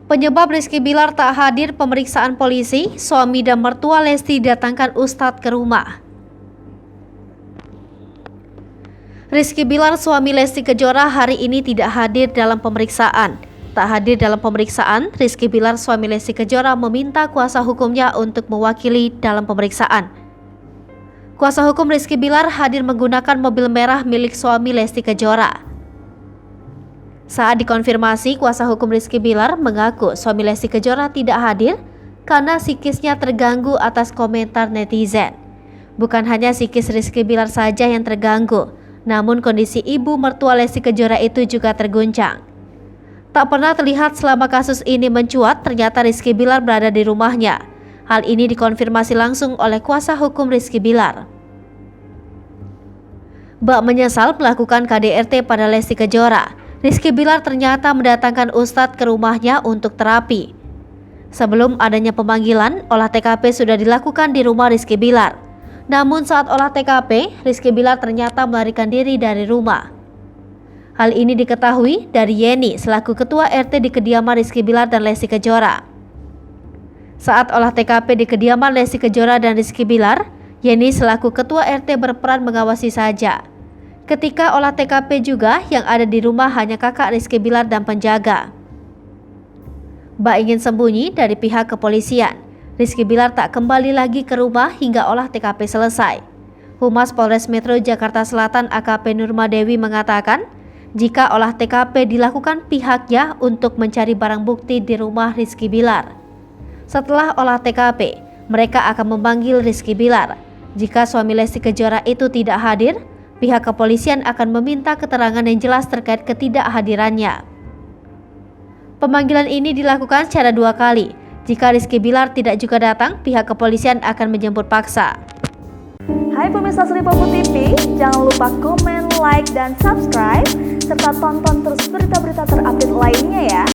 Penyebab Rizky Bilar tak hadir pemeriksaan polisi, suami dan mertua Lesti datangkan Ustadz ke rumah. Rizky Bilar, suami Lesti Kejora, hari ini tidak hadir dalam pemeriksaan. Tak hadir dalam pemeriksaan, Rizky Bilar, suami Lesti Kejora, meminta kuasa hukumnya untuk mewakili dalam pemeriksaan. Kuasa hukum Rizky Bilar hadir menggunakan mobil merah milik suami Lesti Kejora. Saat dikonfirmasi, kuasa hukum Rizky Bilar mengaku suami Lesti Kejora tidak hadir karena psikisnya terganggu atas komentar netizen. Bukan hanya psikis Rizky Bilar saja yang terganggu, namun kondisi ibu mertua Lesti Kejora itu juga terguncang. Tak pernah terlihat selama kasus ini mencuat, ternyata Rizky Bilar berada di rumahnya. Hal ini dikonfirmasi langsung oleh kuasa hukum Rizky Bilar. Bak menyesal melakukan KDRT pada Lesti Kejora. Rizky Bilar ternyata mendatangkan Ustadz ke rumahnya untuk terapi. Sebelum adanya pemanggilan, olah TKP sudah dilakukan di rumah Rizky Bilar. Namun saat olah TKP, Rizky Bilar ternyata melarikan diri dari rumah. Hal ini diketahui dari Yeni selaku ketua RT di kediaman Rizky Bilar dan Lesti Kejora. Saat olah TKP di kediaman Lesti Kejora dan Rizky Bilar, Yeni selaku ketua RT berperan mengawasi saja. Ketika olah TKP juga yang ada di rumah hanya kakak Rizky Bilar dan penjaga. Mbak ingin sembunyi dari pihak kepolisian. Rizky Bilar tak kembali lagi ke rumah hingga olah TKP selesai. Humas Polres Metro Jakarta Selatan AKP Nurmadewi mengatakan, jika olah TKP dilakukan pihaknya untuk mencari barang bukti di rumah Rizky Bilar. Setelah olah TKP, mereka akan memanggil Rizky Bilar. Jika suami Lesti Kejora itu tidak hadir, pihak kepolisian akan meminta keterangan yang jelas terkait ketidakhadirannya. Pemanggilan ini dilakukan secara 2 kali. Jika Rizky Bilar tidak juga datang, pihak kepolisian akan menjemput paksa. Hai pemirsa Sri Popo TV, jangan lupa komen, like, dan subscribe, serta tonton terus berita-berita terupdate lainnya ya.